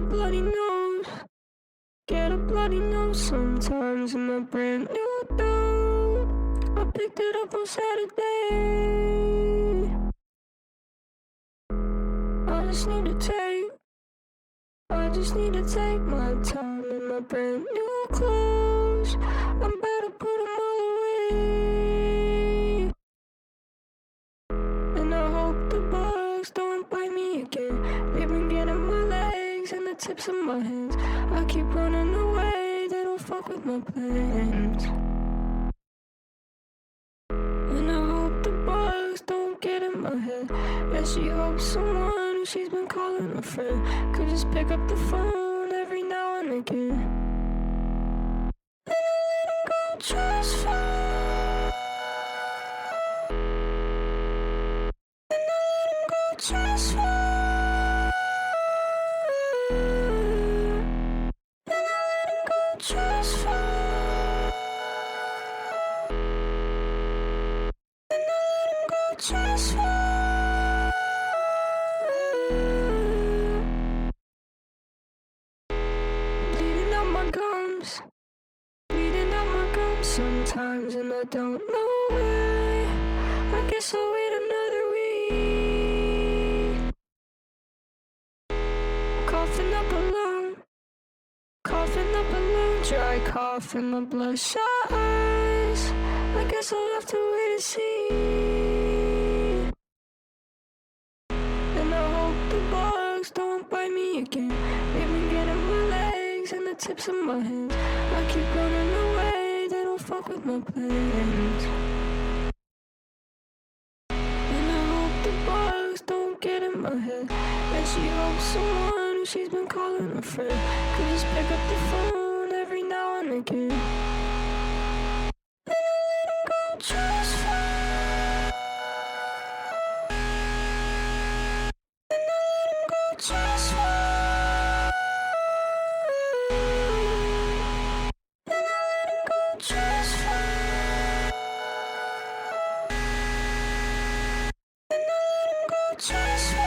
bloody nose. Get a bloody nose sometimes in my brand new dough. I picked it up on Saturday. I just need to take my time in my brand new clothes. I'm about to put them all away. And I hope the bugs don't bite me again. They've been getting my legs and the tips of my hands. I keep running away, they don't fuck with my plans. And I hope the bugs don't get in my head. Yeah, she hopes someone who she's been calling a friend could just pick up the phone every now and again. And I let him go just fine. And I let him go just fine. And I let him go just fine. And I let him go just fine. Bleeding out my gums. Bleeding out my gums sometimes, and I don't know why. I guess I'll wait another week. Coughing up a lung. Coughing up a lung. Dry cough in my bloodshot eyes. I guess I'll have to wait and see. And I hope the bugs don't bite me again. They've been getting my legs and the tips of my hands. I keep running away, they don't fuck with my plans. And I hope the bugs don't get in my head. And she hopes someone who she's been calling a friend could just pick up the phone every now and again. And I let him go just fine. And I let him go just fine. And I let him go just fine. And I let him go just fine.